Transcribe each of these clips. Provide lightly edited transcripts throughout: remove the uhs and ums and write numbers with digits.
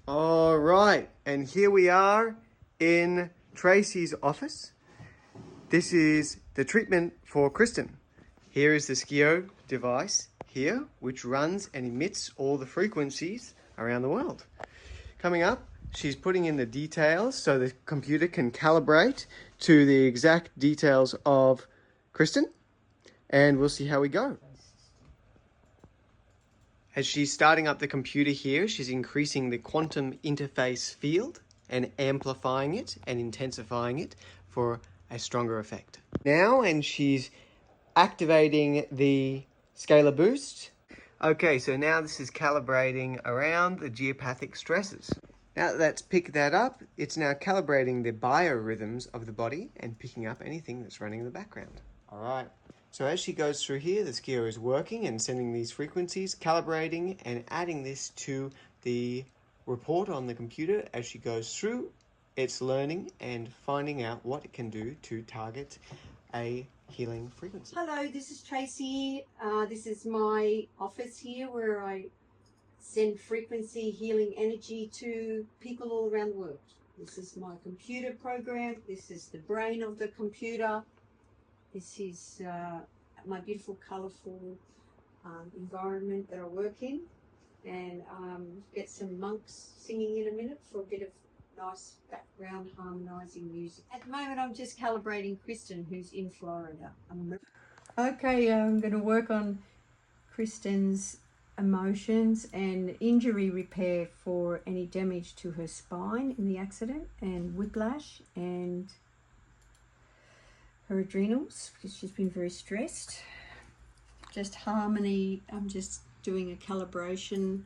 All right, and here we are in Tracey's office. This is the treatment for Kristen. Here is the SCIO device here, which runs and emits all the frequencies around the world. Coming up, she's putting in the details so the computer can calibrate to the exact details of Kristen, and we'll see how we go. As she's starting up the computer here, she's increasing the quantum interface field and amplifying it and intensifying it for a stronger effect. Now, and she's activating the scalar boost. Okay, so now this is calibrating around the geopathic stresses. Now that that's picked that up, it's now calibrating the biorhythms of the body and picking up anything that's running in the background. All right. So as she goes through here, the SCIO is working and sending these frequencies, calibrating and adding this to the report on the computer. As she goes through, it's learning and finding out what it can do to target a healing frequency. Hello, this is Tracey. This is my office here where I send frequency healing energy to people all around the world. This is my computer program. This is the brain of the computer. This is my beautiful, colourful environment that I work in. And get some monks singing in a minute for a bit of nice background harmonising music. At the moment, I'm just calibrating Kristen, who's in Florida. Okay, I'm going to work on Kristen's emotions and injury repair for any damage to her spine in the accident, and whiplash, and her adrenals because she's been very stressed. Just harmony. I'm just doing a calibration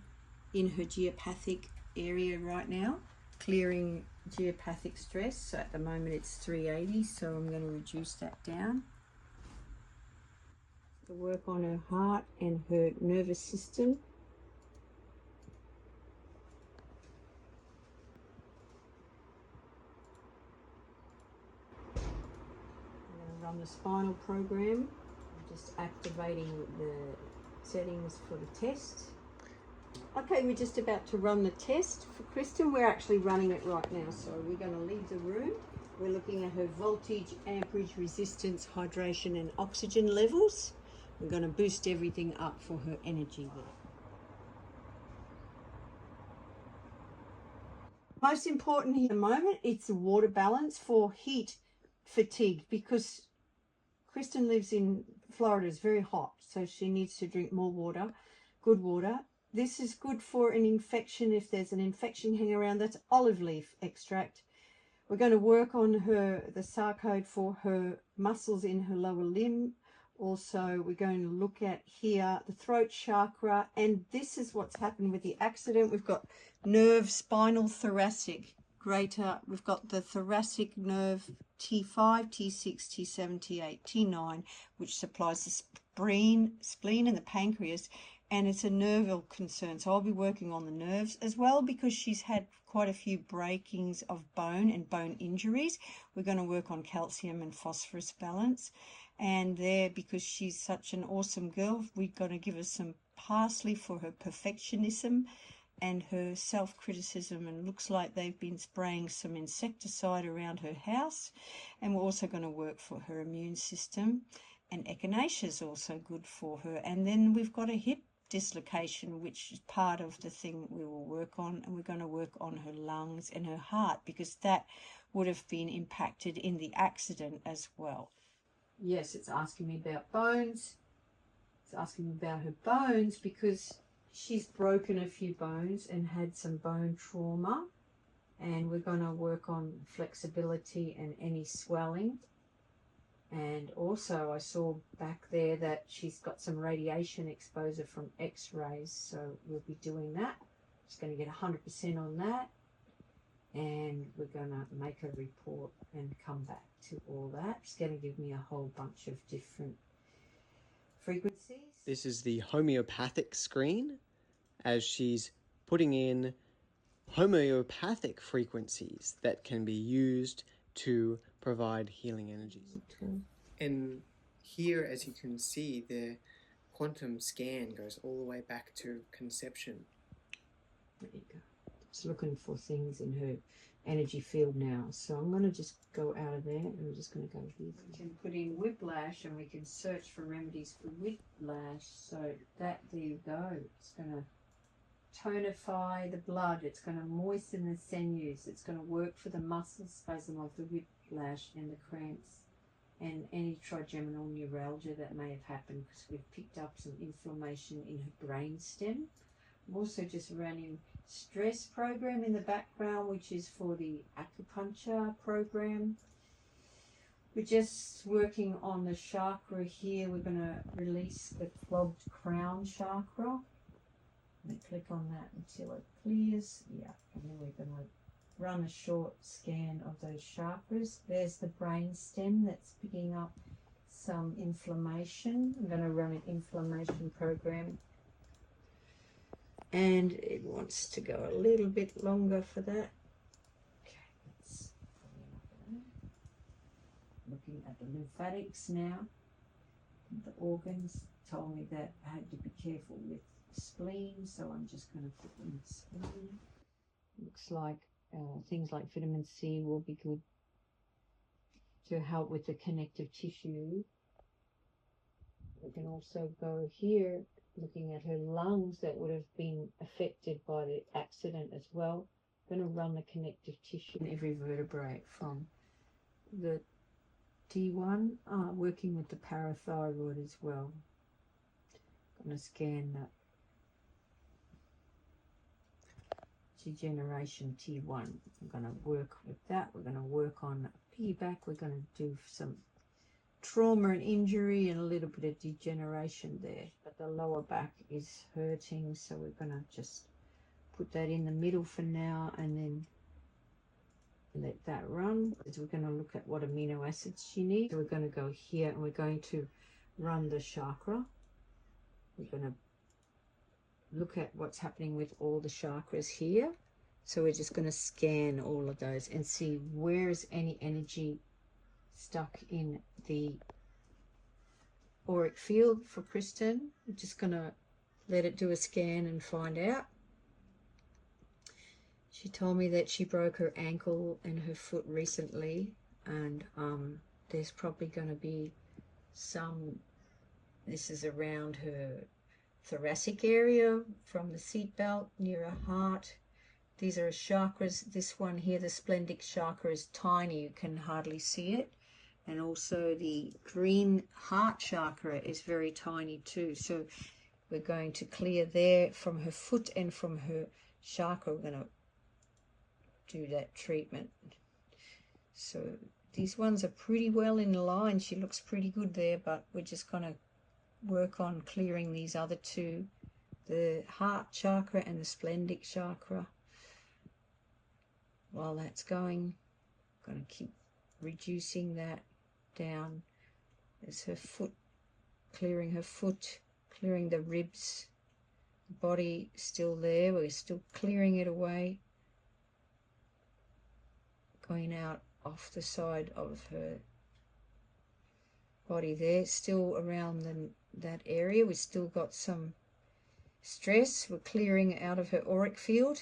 in her geopathic area right now, clearing geopathic stress. So at the moment it's 380, so I'm going to reduce that down. To work on her heart and her nervous system. On the spinal program, I'm just activating the settings for the test. Okay, we're just about to run the test for Kristen. We're actually running it right now, so we're going to leave the room. We're looking at her voltage, amperage, resistance, hydration and oxygen levels. We're going to boost everything up for her energy there. Most important at the moment, it's the water balance for heat fatigue, because Kristen lives in Florida. It's very hot, so she needs to drink more water, good water. This is good for an infection. If there's an infection hanging around, that's olive leaf extract. We're going to work on the sarcode for her muscles in her lower limb. Also, we're going to look at here the throat chakra, and this is what's happened with the accident. We've got nerve, spinal, thoracic, greater. We've got the thoracic nerve T5, T6, T7, T8, T9, which supplies the spleen and the pancreas, and it's a nerval concern. So I'll be working on the nerves as well, because she's had quite a few breakings of bone and bone injuries. We're going to work on calcium and phosphorus balance. And there, because she's such an awesome girl, we're going to give her some parsley for her perfectionism and her self-criticism, and looks like they've been spraying some insecticide around her house. And we're also going to work for her immune system, and echinacea is also good for her. And then we've got a hip dislocation, which is part of the thing we will work on, and we're going to work on her lungs and her heart, because that would have been impacted in the accident as well. Yes, it's asking me about bones. It's asking me about her bones because she's broken a few bones and had some bone trauma, and we're going to work on flexibility and any swelling. And also I saw back there that she's got some radiation exposure from x-rays, so we'll be doing that. Just going to get 100% on that, and we're going to make a report and come back to all that. It's going to give me a whole bunch of different frequencies. This is the homeopathic screen as she's putting in homeopathic frequencies that can be used to provide healing energies. And here, as you can see, the quantum scan goes all the way back to conception. There you go. It's looking for things in her energy field now. So I'm going to just go out of there, and we're just going to go here. We can put in whiplash, and we can search for remedies for whiplash. So that, there you go. It's going to tonify the blood. It's going to moisten the sinews. It's going to work for the muscle spasm of the whiplash and the cramps and any trigeminal neuralgia that may have happened, because we've picked up some inflammation in her brain stem. I'm also just running stress program in the background, which is for the acupuncture program. We're just working on the chakra here. We're going to release the clogged crown chakra. And click on that until it clears. Yeah, and then we're going to run a short scan of those chakras. There's the brain stem that's picking up some inflammation. I'm going to run an inflammation program, and it wants to go a little bit longer for that. Okay, let's looking at the lymphatics now. The organs told me that I had to be careful with spleen, so I'm just going to put them in spleen. Looks like things like vitamin C will be good to help with the connective tissue. We can also go here looking at her lungs that would have been affected by the accident as well. I'm going to run the connective tissue in every vertebrae from the T1, working with the parathyroid as well. I'm going to scan that degeneration T1. I'm going to work with that. We're going to work on piggyback. We're going to do some trauma and injury and a little bit of degeneration there. But the lower back is hurting, so we're going to just put that in the middle for now and then let that run. Because we're going to look at what amino acids she needs. So we're going to go here and we're going to run the chakra. We're going to look at what's happening with all the chakras here. So we're just going to scan all of those and see where is any energy stuck in the auric field for Kristen. We're just going to let it do a scan and find out. She told me that she broke her ankle and her foot recently, and there's probably going to be some, this is around her thoracic area from the seat belt near her heart. These are chakras. This one here, the splendic chakra, is tiny. You can hardly see it. And also the green heart chakra is very tiny too. So we're going to clear there from her foot and from her chakra. We're going to do that treatment. So these ones are pretty well in line. She looks pretty good there, but we're just going to work on clearing these other two, the heart chakra and the splendic chakra. While that's going, I'm going to keep reducing that down. There's her foot, clearing her foot, clearing the ribs, the body still there, we're still clearing it away, going out off the side of her body there, still around that area. We've still got some stress. We're clearing out of her auric field.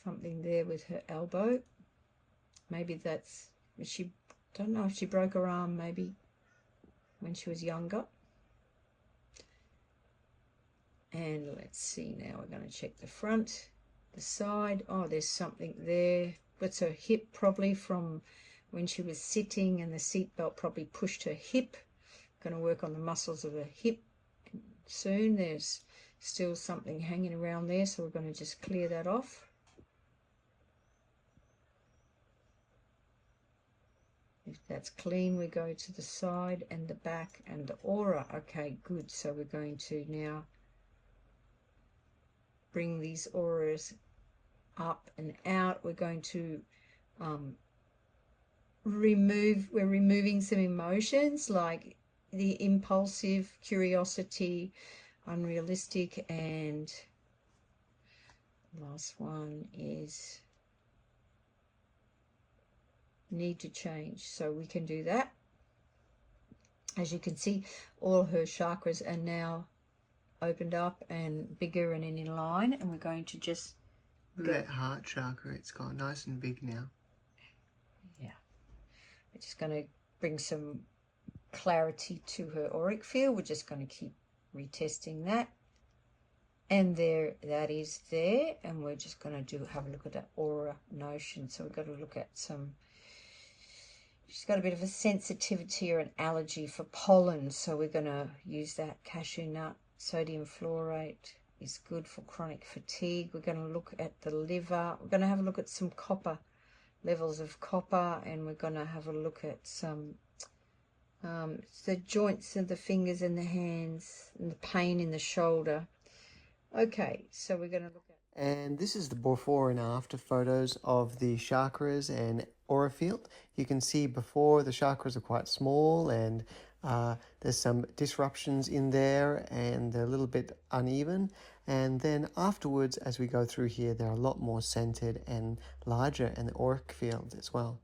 Something there with her elbow. Maybe that's, she, don't know if she broke her arm maybe when she was younger. And let's see now, we're going to check the front, the side. Oh, there's something there. That's her hip, probably from when she was sitting and the seatbelt probably pushed her hip. Going to work on the muscles of her hip soon. There's still something hanging around there, so we're going to just clear that off. If that's clean, we go to the side and the back and the aura. Okay, good. So we're going to now bring these auras up and out. We're going to we're removing some emotions like the impulsive, curiosity, unrealistic, and last one is need to change. So we can do that. As you can see, all her chakras are now opened up and bigger and in line, and we're going to just look at that heart chakra. It's got nice and big now. Yeah, we're just going to bring some clarity to her auric field. We're just going to keep retesting that, and there, that is there. And we're just going to have a look at that aura notion. So we've got to look at some. She's got a bit of a sensitivity or an allergy for pollen, so we're going to use that. Cashew nut, sodium fluorate is good for chronic fatigue. We're going to look at the liver. We're going to have a look at some copper, levels of copper, and we're going to have a look at some the joints of the fingers and the hands and the pain in the shoulder. Okay, so we're going to look at... And this is the before and after photos of the chakras and aura field. You can see before the chakras are quite small, and there's some disruptions in there and they're a little bit uneven. And then afterwards, as we go through here, they're a lot more centered and larger in the auric field as well.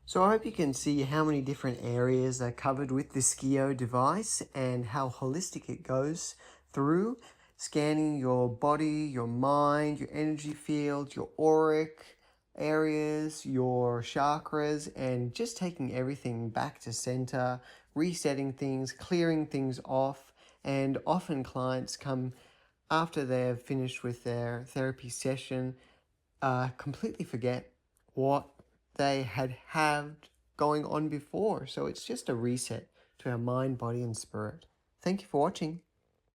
So I hope you can see how many different areas are covered with the SCIO device and how holistic it goes through, scanning your body, your mind, your energy field, your auric areas, your chakras, and just taking everything back to center, resetting things, clearing things off. And often clients come after they've finished with their therapy session, completely forget what they had going on before. So it's just a reset to our mind, body, and spirit. Thank you for watching.